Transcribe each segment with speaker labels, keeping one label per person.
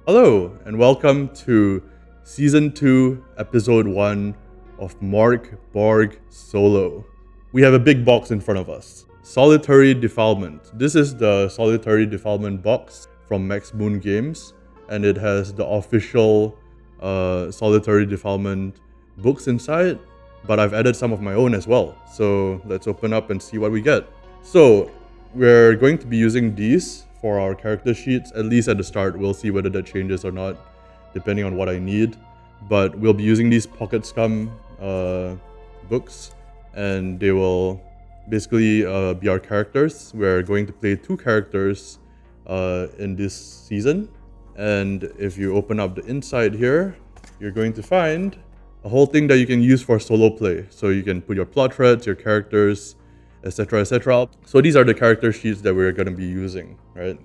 Speaker 1: Hello, and welcome to Season 2, Episode 1 of MÖRK BORG Solo. We have a big box in front of us. Solitary Defilement. This is the Solitary Defilement box from Max Moon Games, and it has the official Solitary Defilement books inside, but I've added some of my own as well. So let's open up and see what we get. So we're going to be using these for our character sheets, at least at the start. We'll see whether that changes or not, depending on what I need. But we'll be using these Pocket Scum books, and they will basically be our characters. We're going to play 2 characters in this season. And if you open up the inside here, you're going to find a whole thing that you can use for solo play. So you can put your plot threads, your characters, etc, etc. So these are the character sheets that we're going to be using, right?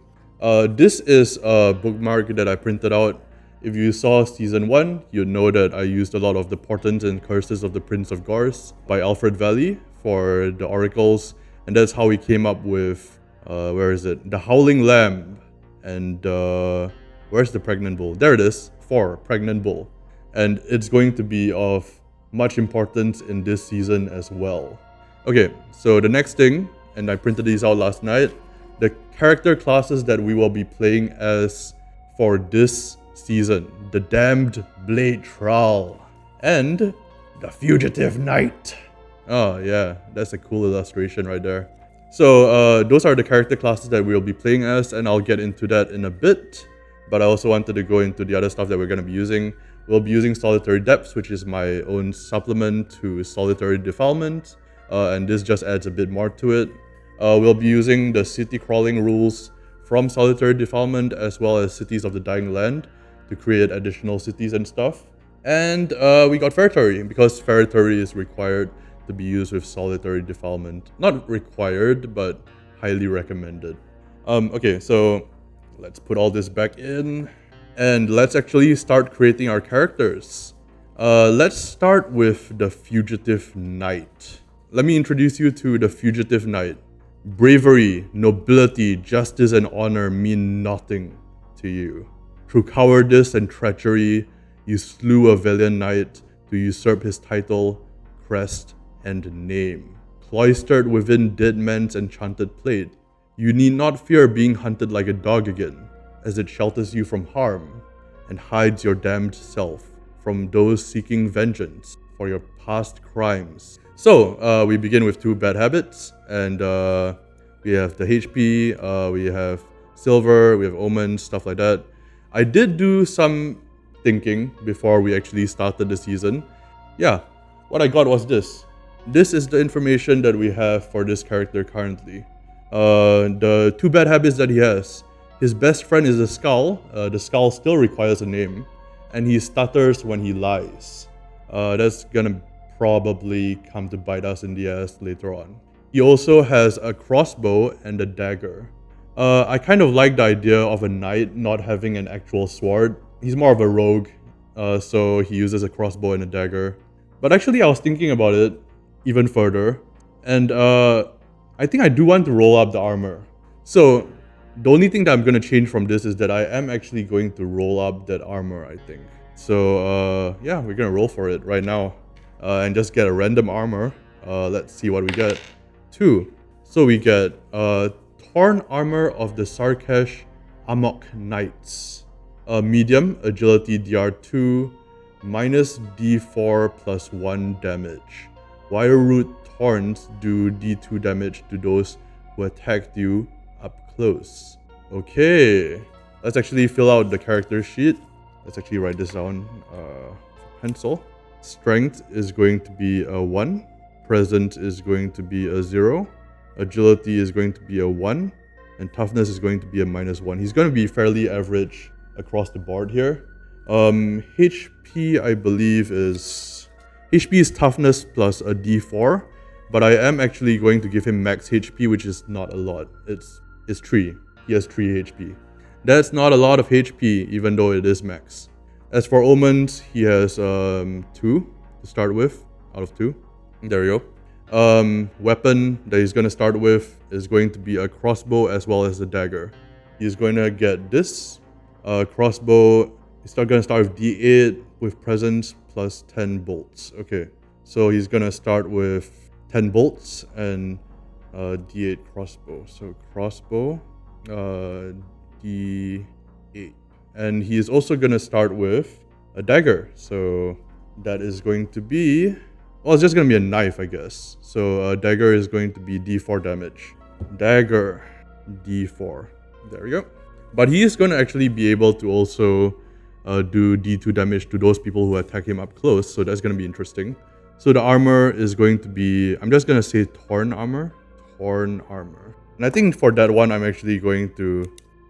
Speaker 1: This is a bookmark that I printed out. If you saw Season 1, you'd know that I used a lot of the Portents and Curses of the Prince of Gorse by Alfred Valley for the oracles, and that's how we came up with, The Howling Lamb, and where's the Pregnant Bull? There it is, 4, Pregnant Bull. And it's going to be of much importance in this season as well. Okay, so the next thing, and I printed these out last night, the character classes that we will be playing as for this season. The Damned Blade-Thrall and the Fugitive Knight. Oh yeah, that's a cool illustration right there. So those are the character classes that we'll be playing as, and I'll get into that in a bit. But I also wanted to go into the other stuff that we're going to be using. We'll be using Solitary Depths, which is my own supplement to Solitary Defilement. And this just adds a bit more to it. We'll be using the city crawling rules from Solitary Defilement as well as Cities of the Dying Land to create additional cities and stuff. And we got Ferretary, because Ferretary is required to be used with Solitary Defilement. Not required, but highly recommended. Okay, so let's put all this back in. And let's actually start creating our characters. Let's start with the Fugitive Knight. Let me introduce you to the Fugitive Knight. Bravery, nobility, justice, and honor mean nothing to you. Through cowardice and treachery, you slew a valiant knight to usurp his title, crest, and name. Cloistered within dead man's enchanted plate, you need not fear being hunted like a dog again, as it shelters you from harm and hides your damned self from those seeking vengeance for your past crimes. So, we begin with 2 bad habits, and we have the HP, we have silver, we have omens, stuff like that. I did do some thinking before we actually started the season. Yeah, what I got was this. This is the information that we have for this character currently. The 2 bad habits that he has. His best friend is a skull. The skull still requires a name, and he stutters when he lies. That's gonna probably come to bite us in the ass later on. He also has a crossbow and a dagger. I kind of like the idea of a knight not having an actual sword. He's more of a rogue, so he uses a crossbow and a dagger. But actually, I was thinking about it even further, and I think I do want to roll up the armor. So the only thing that I'm going to change from this is that I am actually going to roll up that armor, I think. So yeah, we're going to roll for it right now. And just get a random armor. Let's see what we get. 2. So we get Torn Armor of the Sarkesh Amok Knights. Medium, Agility DR2, minus D4 plus 1 damage. Wire Root Thorns do D2 damage to those who attacked you up close. Okay, let's actually fill out the character sheet. Let's actually write this down pencil. Strength is going to be a 1. Presence is going to be a 0. Agility is going to be a 1. And toughness is going to be a -1. He's going to be fairly average across the board here. HP, I believe, is... HP is toughness plus a D4. But I am actually going to give him max HP, which is not a lot. It's 3. He has 3 HP. That's not a lot of HP, even though it is max. As for omens, he has 2 to start with, out of 2. There we go. Weapon that he's going to start with is going to be a crossbow as well as a dagger. He's going to get this. Crossbow, he's gonna start with D8 with presence plus 10 bolts. Okay, so he's gonna start with 10 bolts and D8 crossbow. So crossbow, D8. And he's also gonna start with a dagger. So that is going to be, well, it's just gonna be a knife, I guess. So dagger is going to be D4 damage. Dagger, D4. There we go. But he is going to actually be able to also do D2 damage to those people who attack him up close. So that's going to be interesting. So the armor is going to be, I'm just going to say torn armor. Torn armor. And I think for that one, I'm actually going to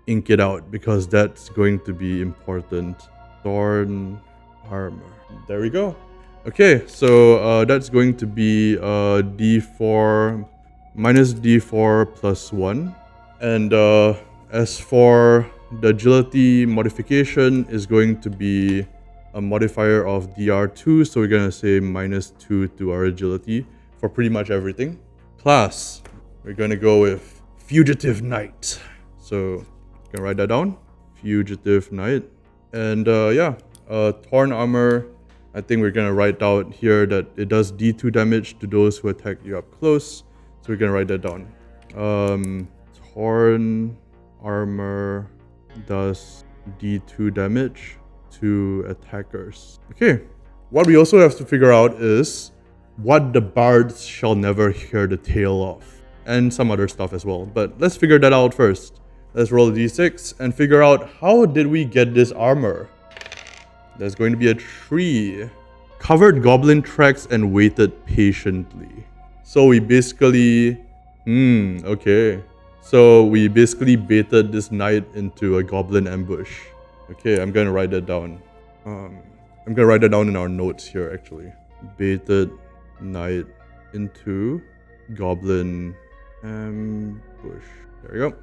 Speaker 1: ink it out because that's going to be important. Torn armor. There we go. Okay, so that's going to be D4 minus D4 plus 1. And as for the agility modification is going to be a modifier of DR2. So we're going to say minus 2 to our agility for pretty much everything. Class, we're going to go with Fugitive Knight. So you can write that down. Fugitive Knight. And torn armor. I think we're going to write out here that it does D2 damage to those who attack you up close. So we're going to write that down. Torn armor does D2 damage to attackers. Okay. What we also have to figure out is what the bards shall never hear the tale of. And some other stuff as well. But let's figure that out first. Let's roll a d6 and figure out how did we get this armor. There's going to be a tree. Covered goblin tracks and waited patiently. So we basically... okay. So we basically baited this knight into a goblin ambush. Okay, I'm going to write that down. I'm going to write that down in our notes here, actually. Baited knight into goblin ambush. There we go.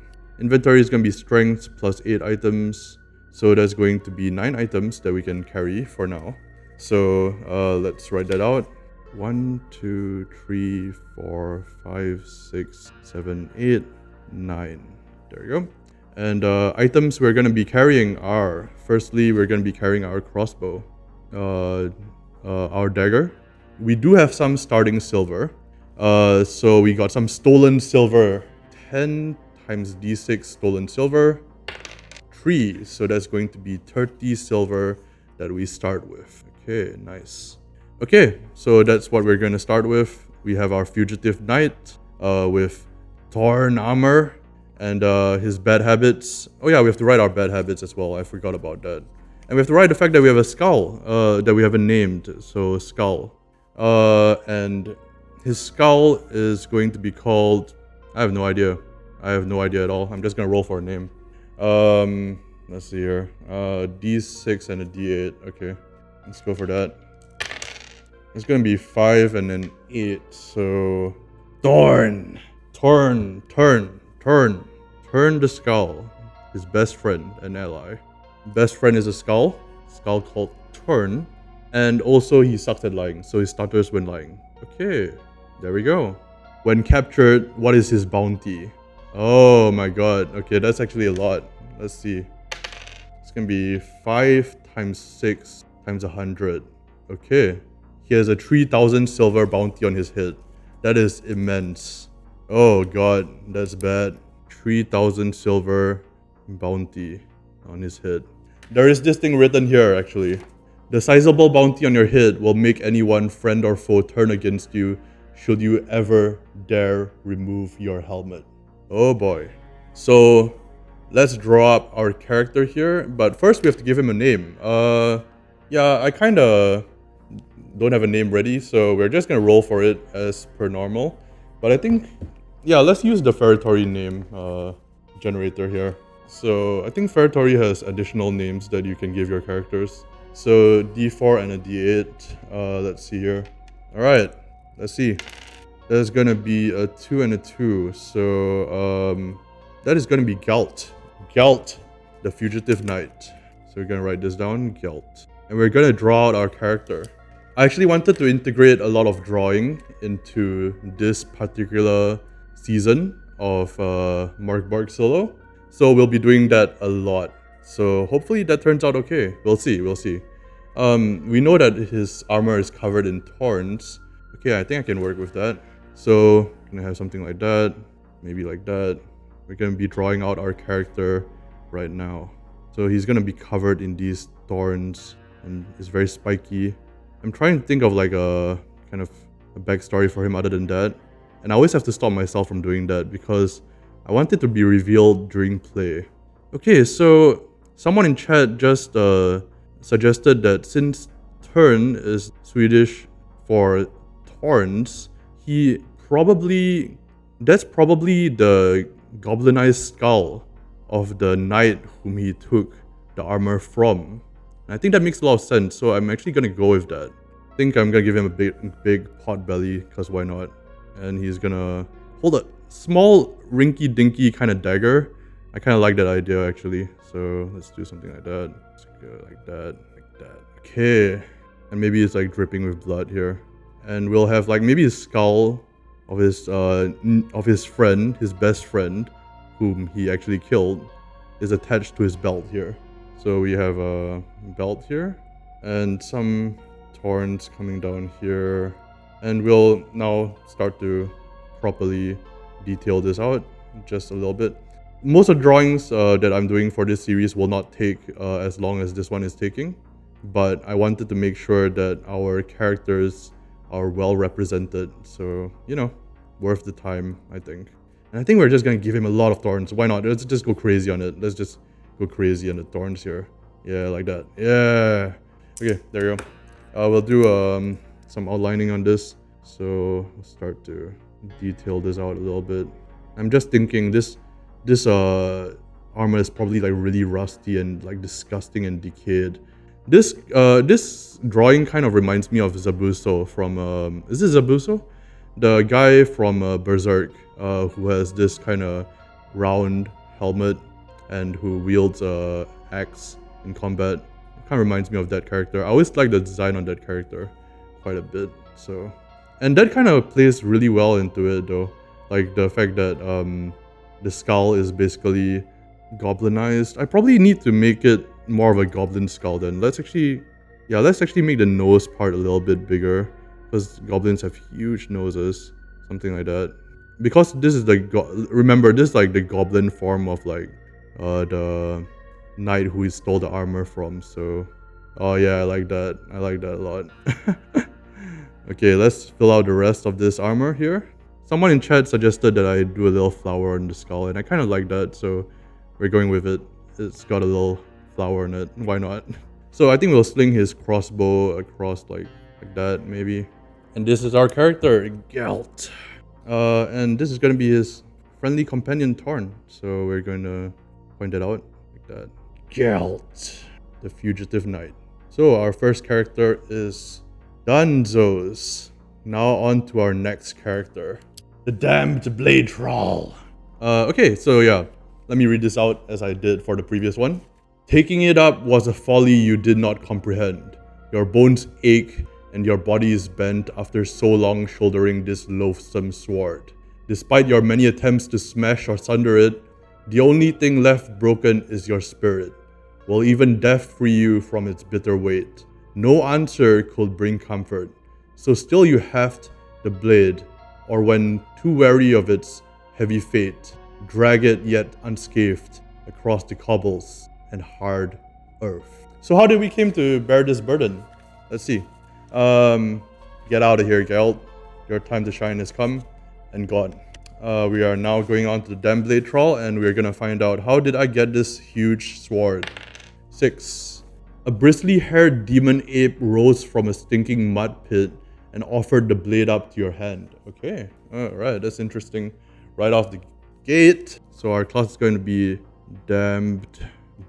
Speaker 1: Inventory is going to be strength plus 8 items. So that's going to be 9 items that we can carry for now. So let's write that out. 1, 2, 3, 4, 5, 6, 7, 8, 9. There we go. And items we're going to be carrying are, firstly, we're going to be carrying our crossbow, our dagger. We do have some starting silver. So we got some stolen silver. 10 times d6 stolen silver. 3. So that's going to be 30 silver that we start with. Okay, nice. Okay, so that's what we're going to start with. We have our Fugitive Knight with torn armor and his bad habits. Oh yeah, we have to write our bad habits as well. I forgot about that. And we have to write the fact that we have a skull that we haven't named. So skull. And his skull is going to be called... I have no idea. I have no idea at all. I'm just going to roll for a name. Let's see here. D6 and a D8. Okay, let's go for that. It's gonna be 5 and then 8. So Thorn, turn the skull. His best friend and ally. Best friend is a skull called Turn, and also he sucks at lying. So he stutters when lying. Okay, there we go. When captured, what is his bounty? Oh my god. Okay, that's actually a lot. Let's see. It's gonna be 5 times 6 times 100. Okay. He has a 3,000 silver bounty on his head. That is immense. Oh god, that's bad. 3,000 silver bounty on his head. There is this thing written here actually. The sizable bounty on your head will make anyone, friend or foe, turn against you should you ever dare remove your helmet. Oh boy. So let's draw up our character here, but first we have to give him a name. Yeah, I kinda don't have a name ready, so we're just gonna roll for it as per normal. But I think, yeah, let's use the Feretory name generator here. So I think Feretory has additional names that you can give your characters. So D4 and a D8. Let's see here. Alright, let's see. There's gonna be a 2 and a 2. So that is gonna be Galt. Galt, the Fugitive Knight. So we're gonna write this down, Galt. And we're gonna draw out our character. I actually wanted to integrate a lot of drawing into this particular season of MÖRK BORG Solo. So we'll be doing that a lot. So hopefully that turns out okay. We'll see, we'll see. We know that his armor is covered in thorns. Okay, I think I can work with that. So, gonna have something like that, maybe like that. We're gonna be drawing out our character right now. So he's gonna be covered in these thorns and it's very spiky. I'm trying to think of like a kind of a backstory for him other than that. And I always have to stop myself from doing that because I want it to be revealed during play. Okay, so someone in chat just suggested that since turn is Swedish for thorns, that's probably the goblinized skull of the knight whom he took the armor from. And I think that makes a lot of sense, so I'm actually gonna go with that. I think I'm gonna give him a big pot belly, because why not? And he's gonna hold a small rinky-dinky kind of dagger. I kind of like that idea actually, so let's do something like that. Let's go like that, like that. Okay, and maybe it's like dripping with blood here. And we'll have like maybe his skull of his friend, his best friend, whom he actually killed, is attached to his belt here. So we have a belt here and some thorns coming down here, and we'll now start to properly detail this out just a little bit. Most of the drawings that I'm doing for this series will not take as long as this one is taking, but I wanted to make sure that our characters are well represented, so you know, worth the time, I think. And I think we're just gonna give him a lot of thorns. Why not? Let's just go crazy on it. Let's just go crazy on the thorns here. Yeah, like that. Yeah. Okay, there you go. We'll do some outlining on this. So we'll start to detail this out a little bit. I'm just thinking this armor is probably like really rusty and like disgusting and decayed. This drawing kind of reminds me of Zabuso from is it Zabuso? The guy from Berserk, who has this kind of round helmet and who wields a axe in combat. It kind of reminds me of that character. I always like the design on that character quite a bit. So, and that kind of plays really well into it though. Like the fact that the skull is basically goblinized. I probably need to make it more of a goblin skull then. Let's actually make the nose part a little bit bigger, because goblins have huge noses, something like that. Because this is remember, this is like the goblin form of like the knight who he stole the armor from. So, oh yeah, I like that a lot. Okay, let's fill out the rest of this armor here. Someone in chat suggested that I do a little flower on the skull, and I kind of like that, so we're going with it. It's got a little flower in it, why not? So I think we'll sling his crossbow across like that maybe. And this is our character, Galt. And this is going to be his friendly companion Thorn. So we're going to point it out like that. Galt, the Fugitive Knight. So our first character is Dunzos. Now on to our next character, the damned Blade-Thrall. Okay, so yeah, let me read this out as I did for the previous one. Taking it up was a folly you did not comprehend. Your bones ache and your body is bent after so long shouldering this loathsome sword. Despite your many attempts to smash or sunder it, the only thing left broken is your spirit. Will even death free you from its bitter weight? No answer could bring comfort. So still you heft the blade, or when too wary of its heavy fate, drag it yet unscathed across the cobbles and hard earth. So how did we came to bear this burden? Let's see. Get out of here, Galt. Your time to shine has come and gone. We are now going on to the damn Blade-Thrall, and we're gonna find out how did I get this huge sword. 6. A bristly-haired demon ape rose from a stinking mud pit and offered the blade up to your hand. Okay, alright, that's interesting. Right off the gate. So our class is going to be Damned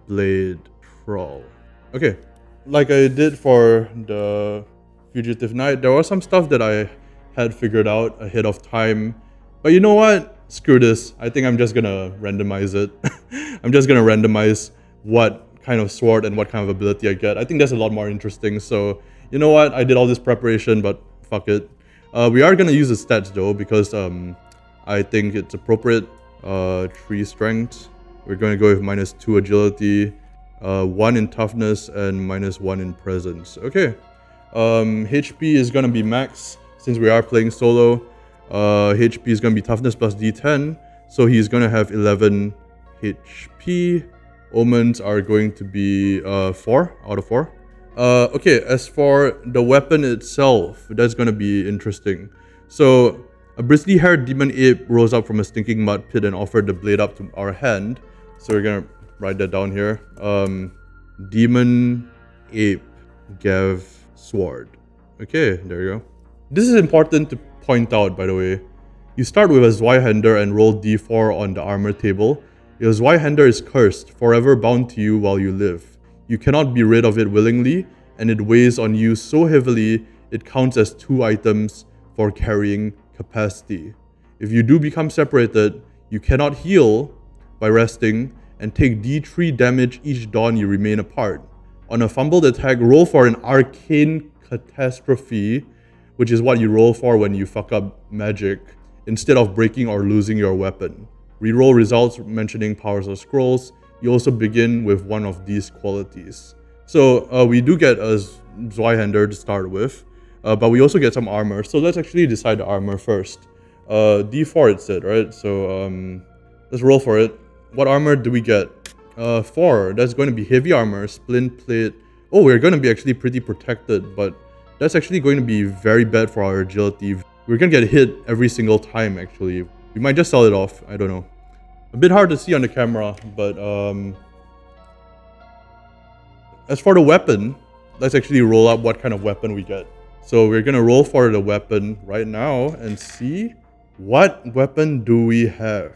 Speaker 1: Blade-Thrall. Okay, like I did for the Fugitive Knight, there was some stuff that I had figured out ahead of time. But you know what? Screw this. I think I'm just gonna randomize it. I'm just gonna randomize what kind of sword and what kind of ability I get. I think that's a lot more interesting. So, you know what? I did all this preparation, but fuck it. We are gonna use the stats though, because I think it's appropriate. 3 strength. We're gonna go with -2 agility, 1 in toughness, and -1 in presence. Okay. HP is gonna be max since we are playing solo. HP is gonna be toughness plus D10, so he's gonna have 11 HP. Omens are going to be 4 out of 4. Okay, as for the weapon itself, that's gonna be interesting. So, a bristly-haired demon ape rose up from a stinking mud pit and offered the blade up to our hand. So we're gonna write that down here. Demon ape Gav sword. Okay, there you go. This is important to point out, by the way. You start with a Zweihander and roll d4 on the armor table. Your Zweihander is cursed, forever bound to you while you live. You cannot be rid of it willingly, and it weighs on you so heavily it counts as 2 items for carrying capacity. If you do become separated, you cannot heal by resting and take d3 damage each dawn you remain apart. On a fumbled attack, roll for an arcane catastrophe, which is what you roll for when you fuck up magic, instead of breaking or losing your weapon. Reroll results mentioning powers or scrolls. You also begin with one of these qualities. So we do get a Zweihander to start with, but we also get some armor. So let's actually decide the armor first. D4 it said, right? So let's roll for it. What armor do we get? 4. That's going to be heavy armor, splint plate. Oh, we're going to be actually pretty protected, but that's actually going to be very bad for our agility. We're going to get hit every single time, actually. We might just sell it off. I don't know. A bit hard to see on the camera, but as for the weapon, let's actually roll up what kind of weapon we get. So we're going to roll for the weapon right now and see what weapon do we have.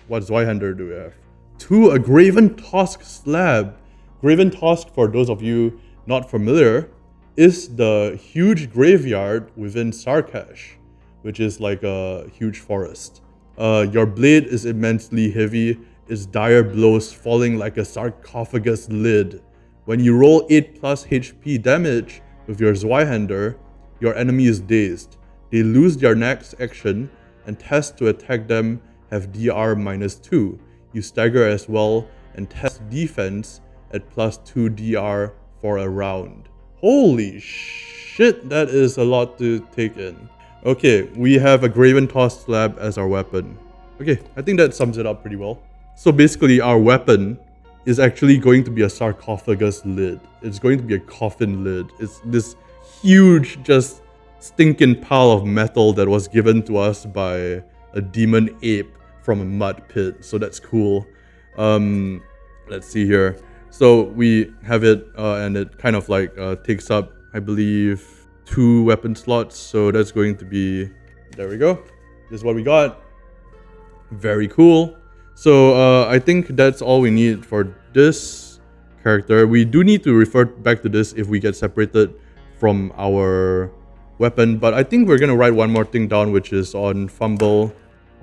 Speaker 1: What Zweihander do we have? 2, a Graven Tusk slab. Graven Tusk, for those of you not familiar, is the huge graveyard within Sarkash, which is like a huge forest. Your blade is immensely heavy, its dire blows falling like a sarcophagus lid. When you roll 8 plus HP damage with your Zweihander, your enemy is dazed. They lose their next action, and tests to attack them have DR -2. You stagger as well, and test defense at +2 DR for a round. Holy shit, that is a lot to take in. Okay, we have a Graven Tusk slab as our weapon. Okay, I think that sums it up pretty well. So basically, our weapon is actually going to be a sarcophagus lid. It's going to be a coffin lid. It's this huge, just stinking pile of metal that was given to us by a demon ape from a mud pit. So that's cool. Let's see here. So we have it, and it kind of like takes up, I believe, 2 weapon slots. So that's going to be, there we go. This is what we got. Very cool. So I think that's all we need for this character. We do need to refer back to this if we get separated from our weapon, but I think we're gonna write one more thing down, which is on fumble.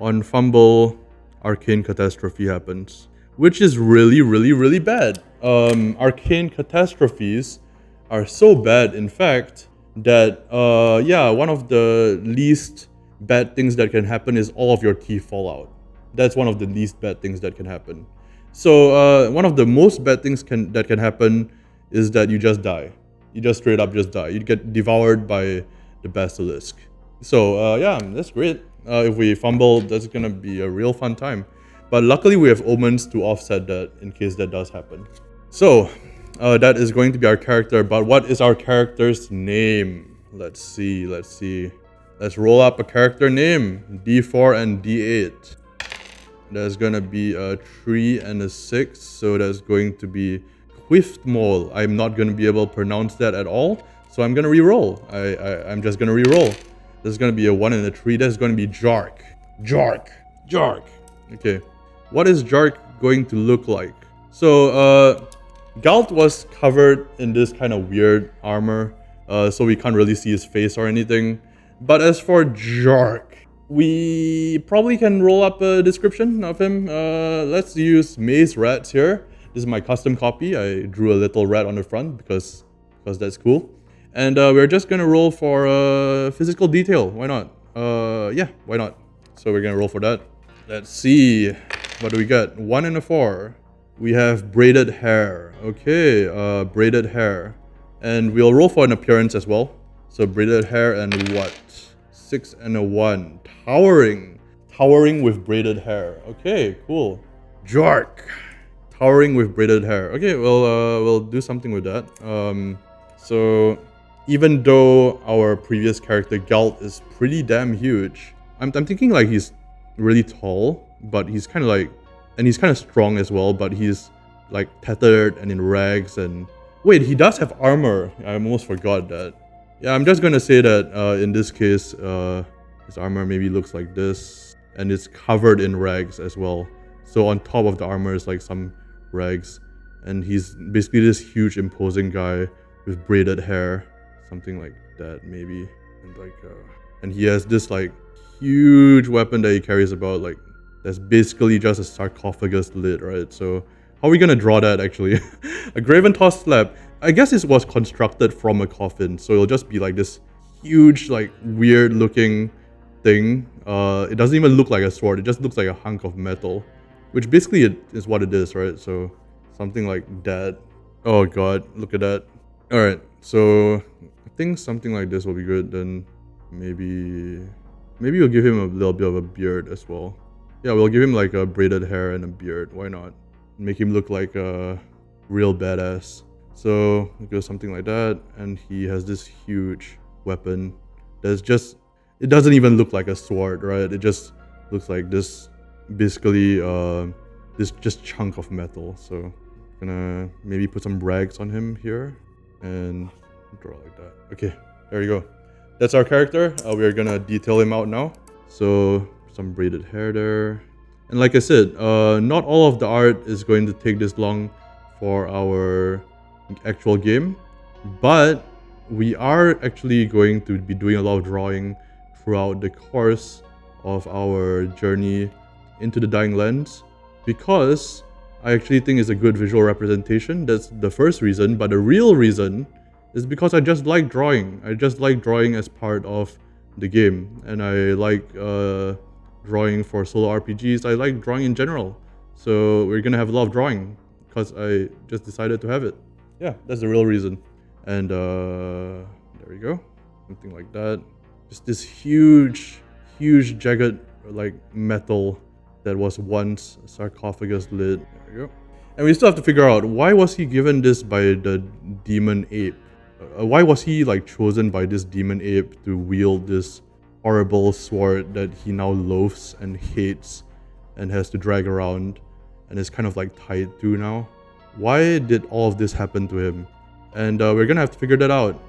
Speaker 1: On fumble, arcane catastrophe happens, which is really bad. Arcane catastrophes are so bad, in fact, that yeah, one of the least bad things that can happen is all of your teeth fall out. That's one of the least bad things that can happen. So one of the most bad things that can happen is that you just die. You just straight up just die. You get devoured by the basilisk. So yeah, that's great. If we fumble, that's gonna be a real fun time. But luckily we have omens to offset that in case that does happen. So that is going to be our character. But what is our character's name? Let's see. Let's roll up a character name. D4 and D8. That's gonna be a 3 and a 6. So that's going to be Quiftmole. I'm not gonna be able to pronounce that at all. So I'm gonna re-roll. I'm just gonna re-roll. There's gonna be a 1 and a 3. That's gonna be Jaurk. Jaurk. Okay. What is Jaurk going to look like? So Galt was covered in this kind of weird armor, so we can't really see his face or anything. But as for Jaurk, we probably can roll up a description of him. Let's use Maze Rats here. This is my custom copy. I drew a little rat on the front because that's cool. And we're just gonna roll for physical detail. Why not? Yeah, why not? So we're gonna roll for that. Let's see. What do we got? 1 and a 4. We have braided hair. Okay, braided hair. And we'll roll for an appearance as well. So braided hair and what? 6 and a 1. Towering. Towering with braided hair. Okay, cool. Jaurk. Towering with braided hair. Okay, we'll do something with that. So even though our previous character Galt is pretty damn huge, I'm thinking like he's really tall, but he's kind of like, and he's kind of strong as well, but he's like tattered and in rags. And wait, he does have armor. I almost forgot that. Yeah, I'm just gonna say that in this case, his armor maybe looks like this, and it's covered in rags as well. So on top of the armor is like some rags, and he's basically this huge imposing guy with braided hair, something like that maybe, and like and he has this like huge weapon that he carries about, like that's basically just a sarcophagus lid, right? So how are we gonna draw that actually? A graven toss slab. I guess it was constructed from a coffin, so it'll just be like this huge, like weird looking thing. It doesn't even look like a sword, it just looks like a hunk of metal, which basically it is what it is, right? So something like that. Oh god, look at that. Alright, so I think something like this will be good. Then maybe we'll give him a little bit of a beard as well. Yeah, we'll give him like a braided hair and a beard. Why not? Make him look like a real badass. So we'll go something like that. And he has this huge weapon that's just, it doesn't even look like a sword, right? It just looks like this, basically this just chunk of metal. So gonna maybe put some rags on him here and draw like that. Okay, there you go. That's our character. We're gonna detail him out now. So some braided hair there. And like I said, not all of the art is going to take this long for our actual game, but we are actually going to be doing a lot of drawing throughout the course of our journey into the Dying Lands, because I actually think it's a good visual representation. That's the first reason, but the real reason is because I just like drawing. I just like drawing as part of the game, and I like drawing for solo RPGs. I like drawing in general. So we're gonna have a lot of drawing because I just decided to have it. Yeah, that's the real reason. And there we go. Something like that. Just this huge, jagged like metal that was once a sarcophagus lid. There we go. And we still have to figure out, why was he given this by the demon ape? Why was he like chosen by this demon ape to wield this horrible sword that he now loathes and hates and has to drag around and is kind of like tied to now? Why did all of this happen to him? And we're gonna have to figure that out.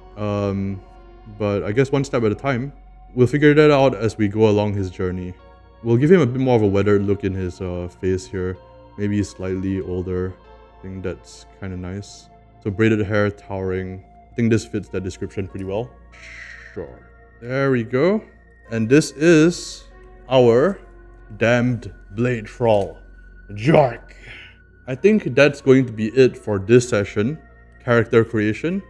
Speaker 1: But I guess one step at a time. We'll figure that out as we go along his journey. We'll give him a bit more of a weathered look in his face here. Maybe slightly older. I think that's kind of nice. So braided hair, towering. I think this fits that description pretty well. Sure. There we go. And this is our damned Blade-Thrall, Jaurk. I think that's going to be it for this session. Character creation.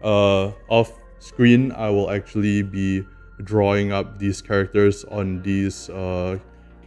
Speaker 1: Off screen, I will actually be drawing up these characters on these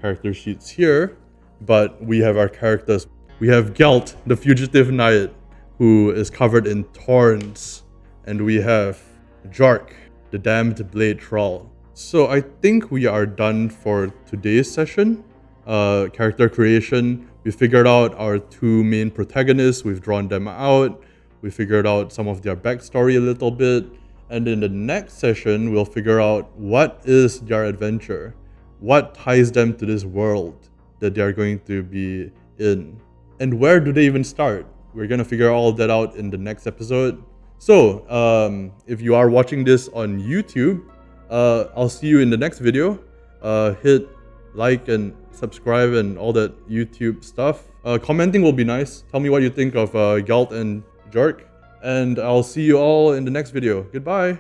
Speaker 1: character sheets here. But we have our characters. We have Galt, the Fugitive Knight, who is covered in thorns. And we have Jaurk, the damned Blade-Thrall. So I think we are done for today's session. Character creation. We figured out our two main protagonists. We've drawn them out. We figured out some of their backstory a little bit. And in the next session, we'll figure out what is their adventure. What ties them to this world that they are going to be in. And where do they even start? We're going to figure all of that out in the next episode. So, if you are watching this on YouTube, I'll see you in the next video. Hit like and subscribe and all that YouTube stuff. Commenting will be nice. Tell me what you think of Galt and Jaurk. And I'll see you all in the next video. Goodbye.